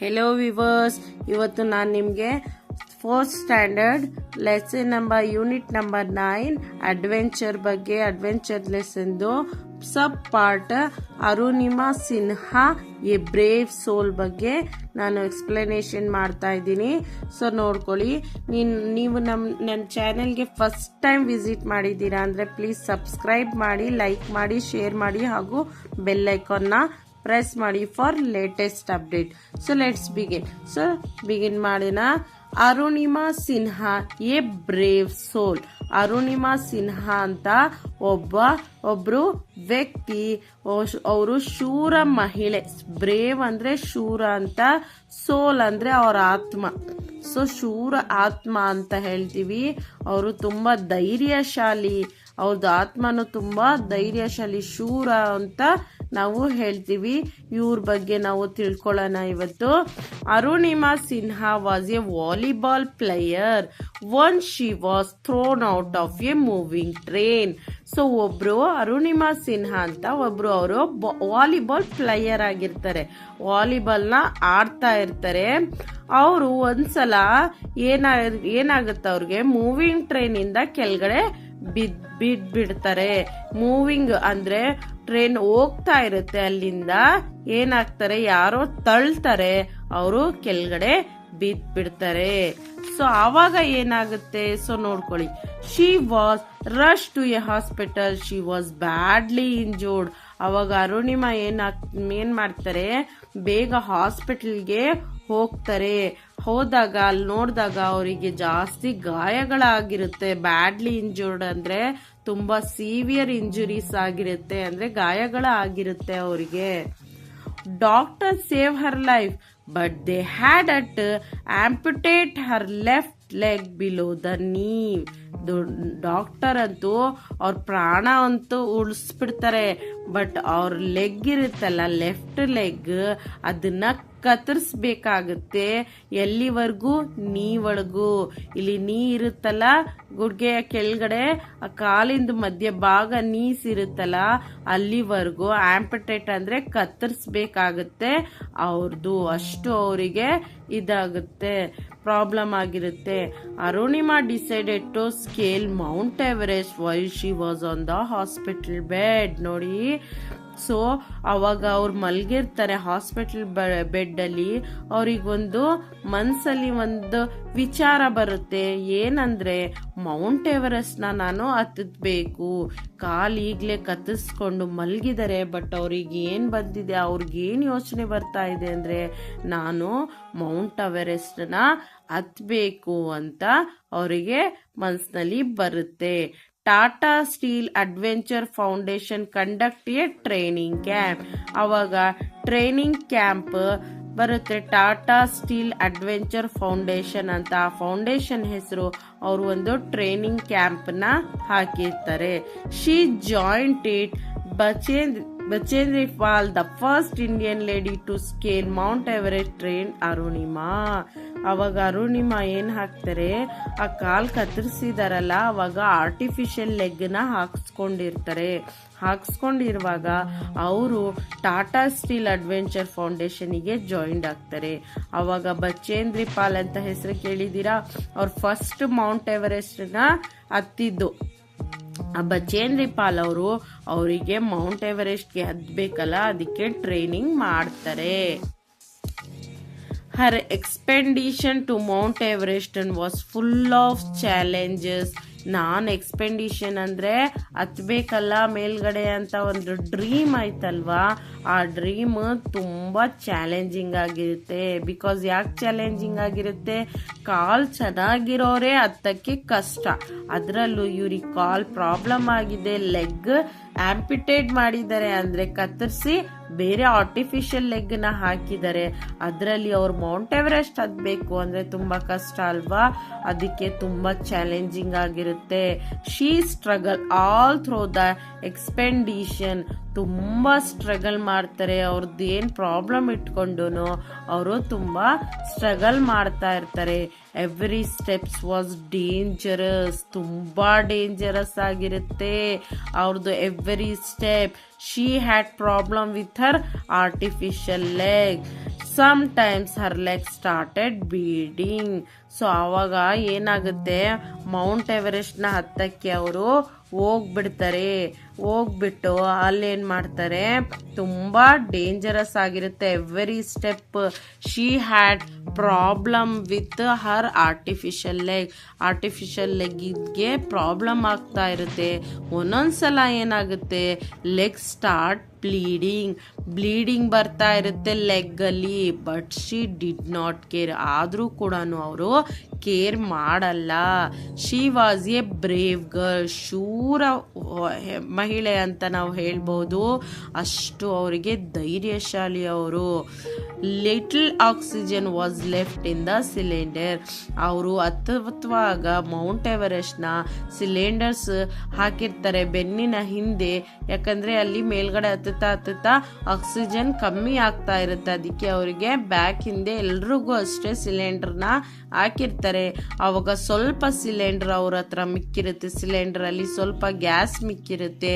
Hello viewers, ಇವತ್ತು ನಾನು ನಿಮಗೆ 4th standard lesson number unit number 9 adventure ಬಗ್ಗೆ ಅಡ್ವೆಂಚರ್ ಲೆಸನ್ದು sub part Arunima Sinha a brave soul ಬಗ್ಗೆ ನಾನು ಎಕ್ಸ್ಪ್ಲನೇಷನ್ ಮಾಡ್ತಾ ಇದ್ದೀನಿ. ಸೊ ನೋಡ್ಕೊಳ್ಳಿ. ನೀವು ನನ್ನ ಚಾನೆಲ್ಗೆ ಫಸ್ಟ್ ಟೈಮ್ ವಿಸಿಟ್ ಮಾಡಿದ್ದೀರಾ ಅಂದರೆ ಪ್ಲೀಸ್ ಸಬ್ಸ್ಕ್ರೈಬ್ ಮಾಡಿ, ಲೈಕ್ ಮಾಡಿ, ಶೇರ್ ಮಾಡಿ ಹಾಗೂ ಬೆಲ್ ಐಕಾನ್ನ ಪ್ರೆಸ್ ಮಾಡಿ for latest update. So let's begin ಮಾಡೋಣ. ಅರುಣಿಮಾ ಸಿನ್ಹಾ ಎ ಬ್ರೇವ್ ಸೋಲ್. ಅರುಣಿಮಾ ಸಿನ್ಹಾ ಅಂತ ಒಬ್ರು ವ್ಯಕ್ತಿ, ಅವರು ಶೂರ ಮಹಿಳೆ. ಬ್ರೇವ್ ಅಂದ್ರೆ ಶೂರ ಅಂತ, ಸೋಲ್ ಅಂದ್ರೆ ಅವರ ಆತ್ಮ. ಸೊ ಶೂರ ಆತ್ಮ ಅಂತ ಹೇಳ್ತೀವಿ. ಅವರು ತುಂಬಾ ಧೈರ್ಯಶಾಲಿ, ಅವ್ರದ್ದು ಆತ್ಮನು ತುಂಬಾ ಧೈರ್ಯಶಾಲಿ, ಶೂರ ಅಂತ ನಾವು ಹೇಳ್ತೀವಿ. ಇವ್ರ ಬಗ್ಗೆ ನಾವು ತಿಳ್ಕೊಳ್ಳೋಣ ಇವತ್ತು. Arunima Sinha was A volleyball player. Once she was throne out of A moving train. So ಒಬ್ರು ಅರುಣಿಮಾ ಸಿನ್ಹಾ ಅಂತ ಅವರು ವಾಲಿಬಾಲ್ ಪ್ಲೇಯರ್ ಆಗಿರ್ತಾರೆ, ವಾಲಿಬಾಲ್ ನ ಆಡ್ತಾ ಇರ್ತಾರೆ. ಅವರು ಒಂದ್ಸಲ ಏನಾಗುತ್ತೆ, ಅವ್ರಿಗೆ ಮೂವಿಂಗ್ ಟ್ರೈನ್ ಇಂದ ಕೆಳಗಡೆ ಬಿಡ್ತಾರೆ. ಮೂವಿಂಗ್ ಅಂದ್ರೆ ಟ್ರೈನ್ ಹೋಗ್ತಾ ಇರುತ್ತೆ, ಅಲ್ಲಿಂದ ಏನಾಗ್ತಾರೆ, ಯಾರೋ ತಳ್ತಾರೆ, ಅವರು ಕೆಳಗಡೆ ಬಿಡ್ತಾರೆ. ಸೊ ಆವಾಗ ಏನಾಗುತ್ತೆ, ಸೊ ನೋಡ್ಕೊಳ್ಳಿ. She was rush to a hospital. She was badly injured. ಅವಾಗ ಅರುಣಿಮಾ ಏನ್ ಮಾಡ್ತಾರೆ, ಬೇಗ ಹಾಸ್ಪಿಟಲ್ಗೆ ಹೋಗ್ತಾರೆ. ಹೋದಾಗ ಅಲ್ಲಿ ನೋಡಿದಾಗ ಅವರಿಗೆ ಜಾಸ್ತಿ ಗಾಯಗಳಾಗಿರುತ್ತೆ. ಬ್ಯಾಡ್ಲಿ ಇಂಜೂರ್ಡ್ ಅಂದ್ರೆ ತುಂಬಾ ಸಿವಿಯರ್ ಇಂಜುರೀಸ್ ಆಗಿರುತ್ತೆ, ಅಂದ್ರೆ ಗಾಯಗಳಾಗಿರುತ್ತೆ ಅವರಿಗೆ. Doctor save her life but they had at amputate her left leg below the knee. Doctor ಅಂತೂ ಅವ್ರ ಪ್ರಾಣ ಅಂತೂ ಉಳಿಸ್ಬಿಡ್ತಾರೆ, ಬಟ್ ಅವ್ರ ಲೆಗ್ ಇರುತ್ತಲ್ಲ, ಲೆಫ್ಟ್ ಲೆಗ್, ಅದನ್ನ ಕತ್ತರಿಸ್ಬೇಕಾಗುತ್ತೆ. ಎಲ್ಲಿವರೆಗೂ? ನೀವರೆಗೂ. ಇಲ್ಲಿ ನೀ ಇರುತ್ತಲ್ಲ, ಗುಡ್ಗೆಯ ಕೆಳಗಡೆ ಆ ಕಾಲಿಂದ ಮಧ್ಯ ಭಾಗ ನೀಸ್ ಇರುತ್ತಲ್ಲ, ಅಲ್ಲಿವರೆಗೂ ಆಂಪಿಟೇಟ್ ಅಂದ್ರೆ ಕತ್ತರಿಸ್ಬೇಕಾಗುತ್ತೆ ಅವ್ರದ್ದು. ಅಷ್ಟು ಅವರಿಗೆ ಇದಾಗುತ್ತೆ, ಪ್ರಾಬ್ಲಮ್ ಆಗಿರುತ್ತೆ. Arunima decided to scale Mount Everest while she was on the hospital bed. ನೋಡಿ, ಸೊ ಅವಾಗ ಅವ್ರು ಮಲ್ಗಿರ್ತಾರೆ ಹಾಸ್ಪಿಟಲ್ ಬೆಡ್ ಅಲ್ಲಿ. ಅವ್ರಿಗೊಂದು ಮನ್ಸಲ್ಲಿ ಒಂದು ವಿಚಾರ ಬರುತ್ತೆ, ಏನಂದ್ರೆ ಮೌಂಟ್ ಎವರೆಸ್ಟ್ ನಾನು ಹತ್ತಬೇಕು. ಕಾಲ್ ಈಗ್ಲೇ ಕತ್ತಿಸ್ಕೊಂಡು ಮಲ್ಗಿದ್ದಾರೆ, ಬಟ್ ಅವ್ರಿಗೆ ಏನ್ ಬಂದಿದೆ, ಅವ್ರಿಗೇನ್ ಯೋಚನೆ ಬರ್ತಾ ಇದೆ ಅಂದ್ರೆ ನಾನು ಮೌಂಟ್ ಎವರೆಸ್ಟ್ ನ ಹತ್ಬೇಕು ಅಂತ ಅವರಿಗೆ ಮನ್ಸಿನಲ್ಲಿ ಬರುತ್ತೆ. Tata steel adventure foundation conduct A training camp. ಅವಾಗ ಟ್ರೈನಿಂಗ್ ಕ್ಯಾಂಪ್ ಬರುತ್ತೆ, ಟಾಟಾ ಸ್ಟೀಲ್ ಅಡ್ವೆಂಚರ್ ಫೌಂಡೇಶನ್ ಅಂತ. ಆ ಫೌಂಡೇಶನ್ ಹೆಸರು. ಅವರು ಒಂದು ಟ್ರೈನಿಂಗ್ ಕ್ಯಾಂಪ್ ನ ಹಾಕಿರ್ತಾರೆ. She joined it Bachendri Pal, the first Indian lady to scale Mount Everest, train Arunima. ಅವಾಗ ಅರುಣಿಮಾ ಏನ್ ಹಾಕ್ತಾರೆ, ಆ ಕಾಲ್ ಕತ್ತರಿಸಿದಾರಲ್ಲ, ಅವಾಗ ಆರ್ಟಿಫಿಷಿಯಲ್ ಲೆಗ್ ನ ಹಾಕ್ಸ್ಕೊಂಡಿರುವಾಗ ಅವರು ಟಾಟಾ ಸ್ಟೀಲ್ ಅಡ್ವೆಂಚರ್ ಫೌಂಡೇಶನ್ ಗೆ ಜಾಯಿಂಟ್ ಆಗ್ತಾರೆ. ಅವಾಗ ಬಚೇಂದ್ರಿ ಪಾಲ್ ಅಂತ ಹೆಸರು ಕೇಳಿದೀರಾ, ಅವ್ರ ಫಸ್ಟ್ ಮೌಂಟ್ ಎವರೆಸ್ಟ್ ನ ಹತ್ತಿದ್ದು. ಆ ಬಚೇಂದ್ರಿ ಪಾಲ್ ಅವರಿಗೆ ಮೌಂಟ್ ಎವರೆಸ್ಟ್ಗೆ ಹತ್ಬೇಕಲ್ಲ, ಅದಕ್ಕೆ ಟ್ರೈನಿಂಗ್ ಮಾಡ್ತಾರೆ. Her expedition to Mount Everest was full of challenges. Expedition ಅಂದ್ರೆ ಹತ್ಬೇಕಲ್ಲ ಮೇಲ್ಗಡೆ ಅಂತ ಒಂದು ಡ್ರೀಮ್ ಆಯ್ತಲ್ವಾ, ಆ ಡ್ರೀಮ್ ತುಂಬಾ ಚಾಲೆಂಜಿಂಗ್ ಆಗಿರುತ್ತೆ. ಬಿಕಾಸ್ ಯಾಕೆ ಚಾಲೆಂಜಿಂಗ್ ಆಗಿರುತ್ತೆ, ಕಾಲ್ ಚೆನ್ನಾಗಿರೋರೆ ಹತ್ತಕ್ಕೆ ಕಷ್ಟ. ಅದ್ರಲ್ಲೂ ಇವ್ರಿಗೆ ಕಾಲ್ ಪ್ರಾಬ್ಲಮ್ ಆಗಿದೆ, ಲೆಗ್ ಆಂಪಿಟೇಟ್ ಮಾಡಿದ್ದಾರೆ, ಅಂದ್ರೆ ಕತ್ತರಿಸಿ ಬೇರೆ ಆರ್ಟಿಫಿಷಿಯಲ್ ಲೆಗ್ ನ ಹಾಕಿದ್ದಾರೆ. ಅದರಲ್ಲಿ ಅವ್ರು ಮೌಂಟ್ ಎವರೆಸ್ಟ್ ಹತ್ಬೇಕು ಅಂದ್ರೆ ತುಂಬಾ ಕಷ್ಟ ಅಲ್ವಾ, ಅದಕ್ಕೆ ತುಂಬಾ ಚಾಲೆಂಜಿಂಗ್ ಆಗಿರುತ್ತೆ. She struggle all through the expedition. ತುಂಬಾ ಸ್ಟ್ರಗಲ್ ಮಾಡ್ತಾರೆ, ಅವ್ರದ್ದು ಏನ್ ಪ್ರಾಬ್ಲಮ್ ಇಟ್ಕೊಂಡು ಅವರು ತುಂಬಾ ಸ್ಟ್ರಗಲ್ ಮಾಡ್ತಾ ಇರ್ತಾರೆ. Every steps was dangerous. ತುಂಬಾ ಡೇಂಜರಸ್ ಆಗಿರುತ್ತೆ ಅವ್ರದ್ದು every step. She had problem with her artificial leg. Sometimes Har leg started bleeding. So ಆವಾಗ ಏನಾಗುತ್ತೆ, ಮೌಂಟ್ ಎವರೆಸ್ಟ್ನ ಹತ್ತಕ್ಕೆ ಅವರು ಹೋಗ್ಬಿಟ್ಟು ಅಲ್ಲೇನ್ ಮಾಡ್ತಾರೆ, ತುಂಬಾ ಡೇಂಜರಸ್ ಆಗಿರುತ್ತೆ every step. She had problem with her artificial ಲೆಗ್ಗೆ ಪ್ರಾಬ್ಲಮ್ ಆಗ್ತಾ ಇರುತ್ತೆ. ಒಂದೊಂದ್ಸಲ ಏನಾಗುತ್ತೆ, ಲೆಗ್ ಸ್ಟಾರ್ಟ್ ಬ್ಲೀಡಿಂಗ್ ಬರ್ತಾ ಇರುತ್ತೆ ಲೆಗ್ ಅಲ್ಲಿ. But she did not care. ಆದ್ರೂ ಕೂಡ ಅವರು ಕೇರ್ ಮಾಡಲ್ಲ. She was a brave girl. ಶೂರ ಮಹಿಳೆ ಅಂತ ನಾವು ಹೇಳ್ಬೋದು. ಅಷ್ಟು ಅವರಿಗೆ ಧೈರ್ಯಶಾಲಿ ಅವರು. Little oxygen was left in the cylinder. ಅವರು ಹತ್ತುವಾಗ ಮೌಂಟ್ ಎವರೆಸ್ಟ್ನ ಸಿಲಿಂಡರ್ಸ್ ಹಾಕಿರ್ತಾರೆ ಬೆನ್ನಿನ ಹಿಂದೆ. ಯಾಕಂದ್ರೆ ಅಲ್ಲಿ ಮೇಲ್ಗಡೆ ಹತ್ತುತ್ತಾ ಆಕ್ಸಿಜನ್ ಕಮ್ಮಿ ಆಗ್ತಾ ಇರುತ್ತೆ. ಅದಕ್ಕೆ ಅವರಿಗೆ ಬ್ಯಾಕ್ ಹಿಂದೆ ಎಲ್ರಿಗೂ ಅಷ್ಟೇ ಸಿಲಿಂಡರ್ನ ಹಾಕಿರ್ತಾರೆ. ಅವಾಗ ಸ್ವಲ್ಪ ಸಿಲಿಂಡರ್ ಅವ್ರ ಹತ್ರ ಮಿಕ್ಕಿರುತ್ತೆ. ಸಿಲಿಂಡರ್ ಅಲ್ಲಿ ಸ್ವಲ್ಪ ಗ್ಯಾಸ್ ಮಿಕ್ಕಿರುತ್ತೆ.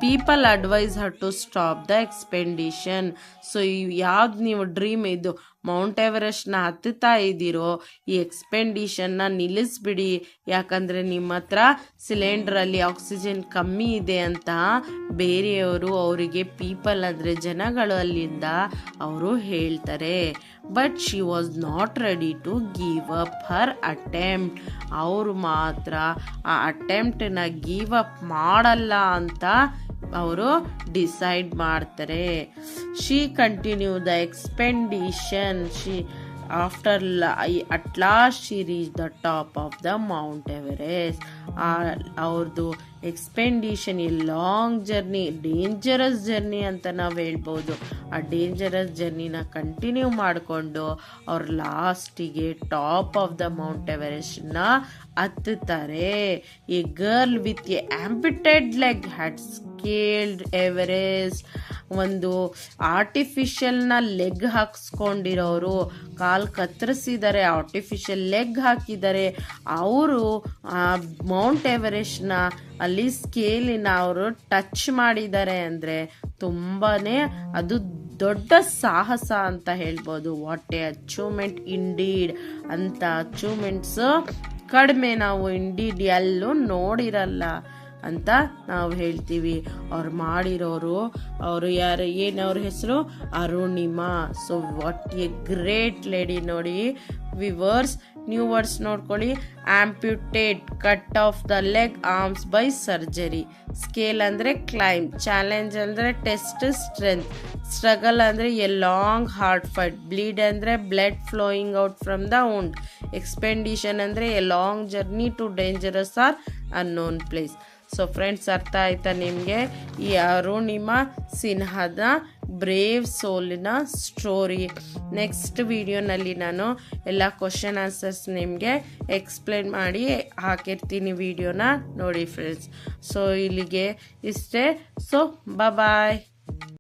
People advise her to stop the expedition. So ಯಾವ್ದು ನೀವು ಡ್ರೀಮ್ ಇದು ಮೌಂಟ್ ಎವರೆಸ್ಟ್ನ ಹತ್ತುತ್ತಾ ಇದ್ದೀರೋ, ಈ ಎಕ್ಸ್ಪೆಂಡಿಷನ್ನ ನಿಲ್ಲಿಸ್ಬಿಡಿ. ಯಾಕಂದ್ರೆ ನಿಮ್ಮ ಹತ್ರ ಸಿಲಿಂಡರ್ ಅಲ್ಲಿ ಆಕ್ಸಿಜನ್ ಕಮ್ಮಿ ಇದೆ ಅಂತ ಬೇರೆಯವರು ಅವರಿಗೆ, ಪೀಪಲ್ ಅಂದ್ರೆ ಜನಗಳು ಅಲ್ಲಿಂದ ಅವರು ಹೇಳ್ತಾರೆ. But she was not ready to give up her attempt. ಅವರು ಮಾತ್ರ ಆ ಅಟೆಂಪ್ಟ್ನ ಗಿವ್ ಅಪ್ ಮಾಡಲ್ಲ ಅಂತ ಅವರು ಡಿಸೈಡ್ ಮಾಡ್ತಾರೆ. She continue the expedition. at last she reached the top of the Mount Everest. ಅವ್ರದ್ದು expedition A long journey, dangerous journey ಅಂತ ನಾವು ಹೇಳ್ಬೋದು. ಆ ಡೇಂಜರಸ್ ಜರ್ನಿನ ಕಂಟಿನ್ಯೂ ಮಾಡಿಕೊಂಡು ಅವ್ರ ಲಾಸ್ಟಿಗೆ ಟಾಪ್ ಆಫ್ ದ ಮೌಂಟ್ ಎವರೆಸ್ಟ್ನ ಹತ್ತುತ್ತಾರೆ. A girl with a amputated leg had scaled Everest. ಒಂದು ಆರ್ಟಿಫಿಷಿಯಲ್ನ ಲೆಗ್ ಹಾಕ್ಸ್ಕೊಂಡಿರೋರು, ಕಾಲು ಕತ್ತರಿಸಿದ್ದಾರೆ, ಆರ್ಟಿಫಿಷಿಯಲ್ ಲೆಗ್ ಹಾಕಿದ್ದಾರೆ. ಅವರು ಮೌಂಟ್ ಎವರೆಸ್ಟ್ನ ಅಲ್ಲಿ ಸ್ಕೇಲಿನ ಅವರು ಟಚ್ ಮಾಡಿದ್ದಾರೆ ಅಂದರೆ ತುಂಬಾನೇ ಅದು ದೊಡ್ಡ ಸಾಹಸ ಅಂತ ಹೇಳ್ಬೋದು. What A achievement indeed. ಅಂತ ಅಚೀವ್ಮೆಂಟ್ಸ್ ಕಡಿಮೆ ನಾವು ಇಂಡೀಡ್ ಎಲ್ಲೂ ನೋಡಿರಲ್ಲ ಅಂತ ನಾವು ಹೇಳ್ತೀವಿ. ಅವ್ರು ಮಾಡಿರೋರು, ಅವರು ಯಾರು, ಏನವ್ರ ಹೆಸರು, Arunima. So what a great lady ನೋಡಿ. ವಿವರ್ಸ್ ನ್ಯೂ ವರ್ಡ್ಸ್ ನೋಡ್ಕೊಳ್ಳಿ. Amputate, cut off the leg arms by surgery. Scale ಅಂದ್ರೆ ಕ್ಲೈಂಬ್, ಚಾಲೆಂಜ್ ಅಂದ್ರೆ ಟೆಸ್ಟ್ ಸ್ಟ್ರೆಂತ್, ಸ್ಟ್ರಗಲ್ ಅಂದ್ರೆ a long hard fight, bleed ಅಂದ್ರೆ blood flowing out from the wound, expedition ಅಂದ್ರೆ a long journey to dangerous or unknown place. So friends, ಅರ್ಥ ಆಯ್ತಾ ನಿಮಗೆ ಈ ಅರುಣಿಮಾ ಸಿನ್ಹಾದ ಬ್ರೇವ್ ಸೋಲಿನ ಸ್ಟೋರಿ? ನೆಕ್ಸ್ಟ್ ವಿಡಿಯೋನಲ್ಲಿ ನಾನು ಎಲ್ಲ ಕ್ವಶನ್ ಆನ್ಸರ್ಸ್ ನಿಮಗೆ ಎಕ್ಸ್ಪ್ಲೇನ್ ಮಾಡಿ ಹಾಕಿರ್ತೀನಿ. ವಿಡಿಯೋನ ನೋಡಿ ಫ್ರೆಂಡ್ಸ್. ಸೊ ಇಲ್ಲಿಗೆ ಇಷ್ಟೇ. ಸೊ ಬಾಯ್.